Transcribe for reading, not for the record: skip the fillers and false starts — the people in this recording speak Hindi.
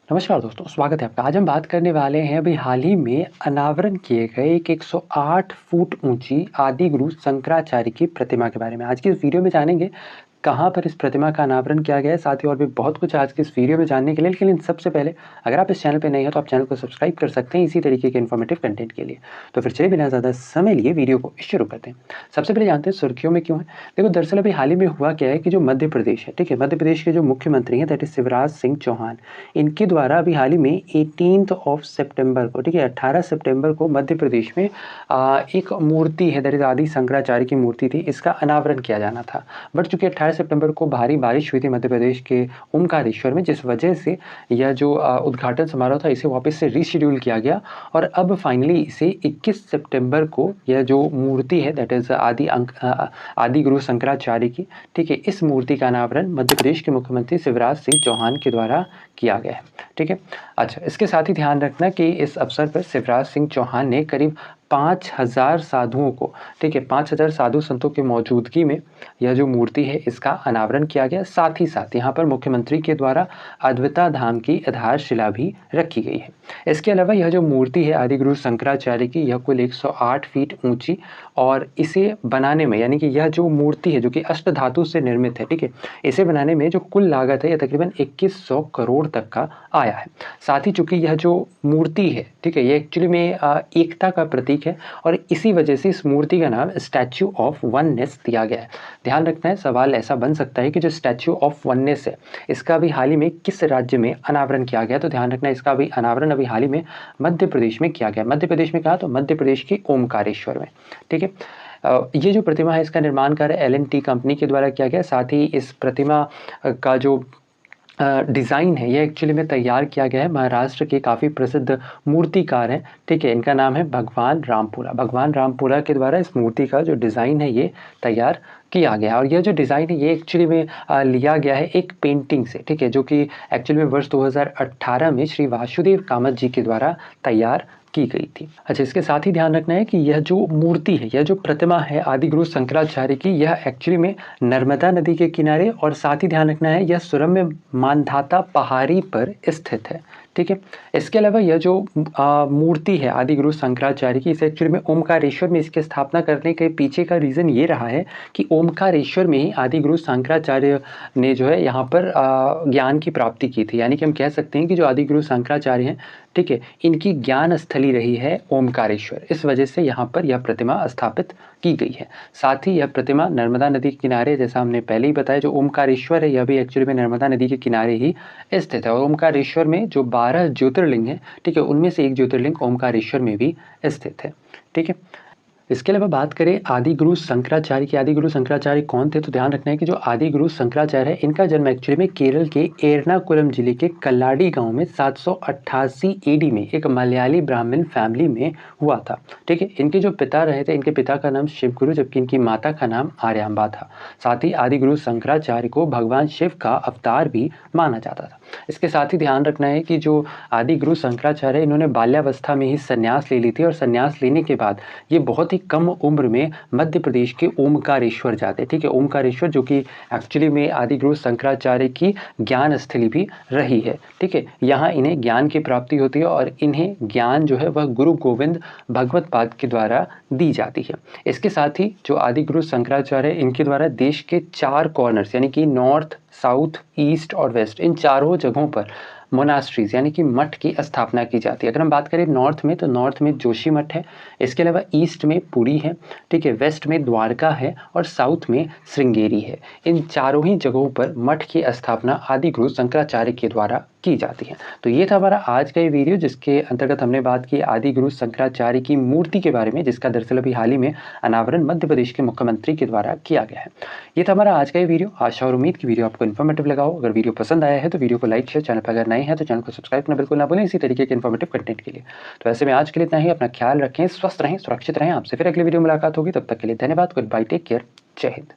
नमस्कार दोस्तों, स्वागत है आपका। आज हम बात करने वाले हैं अभी हाल ही में अनावरण किए गए एक 108 फुट ऊंची आदिगुरु शंकराचार्य की प्रतिमा के बारे में। आज की इस वीडियो में जानेंगे कहाँ पर इस प्रतिमा का अनावरण किया गया है, साथ ही और भी बहुत कुछ आज की इस वीडियो में जानने के लिए। लेकिन सबसे पहले अगर आप इस चैनल पे नए हैं तो आप चैनल को सब्सक्राइब कर सकते हैं इसी तरीके के इन्फॉर्मेटिव कंटेंट के लिए। तो फिर चलिए बिना ज़्यादा समय लिए वीडियो को शुरू करते हैं। सबसे पहले जानते हैं सुर्खियों में क्यों है। देखो, दरअसल अभी हाल ही में हुआ क्या है कि जो मध्य प्रदेश है, ठीक है, मध्य प्रदेश के जो मुख्यमंत्री हैं दैट इज शिवराज सिंह चौहान, इनके द्वारा अभी हाल ही में 18 सितंबर को, ठीक है, 18 सितंबर को मध्य प्रदेश में एक मूर्ति है दैट इज आदि शंकराचार्य की मूर्ति थी, इसका अनावरण किया जाना था। बट चूंकि 18 सितंबर को भारी बारिश हुई थी मध्य प्रदेश के ओमकारेश्वर में, जिस वजह से यह जो उद्घाटन समारोह था इसे वापस से रीशेड्यूल किया गया और अब फाइनली इसे 21 सितंबर को यह जो मूर्ति है दैट इज आदि गुरु शंकराचार्य की, ठीक है, इस मूर्ति का अनावरण मध्य प्रदेश के मुख्यमंत्री शिवराज सिंह चौहान के द्वारा किया गया है। ठीक है, अच्छा, इसके साथ ही ध्यान रखना कि इस अवसर पर शिवराज सिंह चौहान ने करीब 5000 साधुओं को, ठीक है, 5000 साधु संतों की मौजूदगी में यह जो मूर्ति है इसका अनावरण किया गया। साथ ही साथ यहाँ पर मुख्यमंत्री के द्वारा अद्वैता धाम की आधारशिला भी रखी गई है। इसके अलावा यह जो मूर्ति है आदिगुरु शंकराचार्य की, यह कुल 108 फीट ऊंची और इसे बनाने में, यानी कि यह जो मूर्ति है जो कि अष्ट धातु से निर्मित है, ठीक है, इसे बनाने में जो कुल लागत है यह तकरीबन 2100 करोड़ तक का आया है। साथ ही चूंकि यह जो मूर्ति है, ठीक है, ये एक्चुअली में एकता का प्रतीक है और इसी वजह से इस मूर्ति का नाम स्टैच्यू ऑफ वननेस दिया गया है। ध्यान रखना है, सवाल ऐसा बन सकता है कि जो स्टैच्यू ऑफ वननेस है इसका भी हाल ही में किस राज्य में अनावरण किया गया, तो ध्यान रखना इसका भी अनावरण अभी हाल ही में मध्य प्रदेश में किया गया। मध्य प्रदेश में कहा तो मध्य प्रदेश के ओमकारेश्वर में। ठीक है, ये जो प्रतिमा है इसका निर्माण कार्य L&T कंपनी के द्वारा किया गया। साथ ही इस प्रतिमा का जो डिज़ाइन है ये एक्चुअली में तैयार किया गया है महाराष्ट्र के काफ़ी प्रसिद्ध मूर्तिकार हैं, ठीक है, इनका नाम है भगवान रामपुरा। भगवान रामपुरा के द्वारा इस मूर्ति का जो डिज़ाइन है ये तैयार किया गया और यह जो डिज़ाइन है ये एक्चुअली में लिया गया है एक पेंटिंग से, ठीक है, जो कि एक्चुअली में वर्ष 2018 में श्री वासुदेव कामत जी के द्वारा तैयार की गई थी। अच्छा, इसके साथ ही ध्यान रखना है कि यह जो मूर्ति है, यह जो प्रतिमा है आदिगुरु शंकराचार्य की, यह एक्चुअली में नर्मदा नदी के किनारे और साथ ही ध्यान रखना है यह सुरम्य मानधाता पहाड़ी पर स्थित है। ठीक है, इसके अलावा यह जो मूर्ति है आदिगुरु शंकराचार्य की, इसे एक्चुअली में ओमकारेश्वर में इसकी स्थापना करने के पीछे का रीज़न ये रहा है कि ओमकारेश्वर में ही आदिगुरु शंकराचार्य ने जो है यहाँ पर ज्ञान की प्राप्ति की थी। यानी कि हम कह सकते हैं कि जो आदिगुरु शंकराचार्य हैं, ठीक है, इनकी ज्ञान स्थली रही है ओमकारेश्वर, इस वजह से यहाँ पर यह प्रतिमा स्थापित की गई है। साथ ही यह प्रतिमा नर्मदा नदी के किनारे, जैसा हमने पहले ही बताया, जो ओमकारेश्वर है यह भी एक्चुअली में नर्मदा नदी के किनारे ही स्थित है और ओमकारेश्वर में जो 12 ज्योतिर्लिंग है, ठीक है, उनमें से एक ज्योतिर्लिंग ओमकारेश्वर में भी स्थित है। ठीक है, इसके अलावा बात करें आदिगुरु शंकराचार्य की। आदिगुरु शंकराचार्य कौन थे, तो ध्यान रखना है कि जो आदिगुरु शंकराचार्य है इनका जन्म एक्चुअली में केरल के एर्नाकुलम जिले के कल्लाडी गांव में 788 AD में एक मलयाली ब्राह्मण फैमिली में हुआ था। ठीक है, इनके जो पिता रहे थे, इनके पिता का नाम शिवगुरु जबकि इनकी माता का नाम आर्यांबा था। साथ ही आदिगुरु शंकराचार्य को भगवान शिव का अवतार भी माना जाता था। इसके साथ ही ध्यान रखना है कि जो आदिगुरु शंकराचार्य इन्होंने बाल्यावस्था में ही संन्यास ले ली थी और संन्यास लेने के बाद ये बहुत ही कम उम्र में मध्य प्रदेश के ओमकारेश्वर जाते। ठीक है, ओमकारेश्वर जो कि एक्चुअली में आदिगुरु शंकराचार्य की ज्ञान स्थली भी रही है। ठीक है, यहाँ इन्हें ज्ञान की प्राप्ति होती है और इन्हें ज्ञान जो है वह गुरु गोविंद भगवत पाद के द्वारा दी जाती है। इसके साथ ही जो आदिगुरु शंकराचार्य इनके द्वारा देश के 4 कॉर्नर्स यानी कि नॉर्थ, साउथ, ईस्ट और वेस्ट, इन चारों जगहों पर मोनास्ट्रीज यानी कि मठ की स्थापना की जाती है। अगर हम बात करें नॉर्थ में, तो नॉर्थ में जोशी मठ है, इसके अलावा ईस्ट में पुरी है, ठीक है, वेस्ट में द्वारका है और साउथ में श्रृंगेरी है। इन चारों ही जगहों पर मठ की स्थापना आदिगुरु शंकराचार्य के द्वारा की जाती है। तो ये था हमारा आज का ये वीडियो जिसके अंतर्गत हमने बात की आदिगुरु शंकराचार्य की मूर्ति के बारे में, जिसका दरअसल अभी हाल ही में अनावरण मध्य प्रदेश के मुख्यमंत्री के द्वारा किया गया है। ये था हमारा आज का ये वीडियो। आशा और उम्मीद की वीडियो आपको इन्फॉर्मेटिव लगा हो। अगर वीडियो पसंद आया है तो वीडियो को लाइक शेयर, चैनल पर अगर नए हैं तो चैनल को सब्सक्राइब करना बिल्कुल ना भूलें इसी तरीके के इन्फॉर्मेटिव कंटेंट के लिए। तो ऐसे में आज के लिए इतना ही। अपना ख्याल रखें, स्वस्थ रहें, सुरक्षित रहें। आपसे फिर अगली वीडियो मुलाकात होगी, तब तक के लिए धन्यवाद। गुड बाय, टेक केयर, जय हिंद।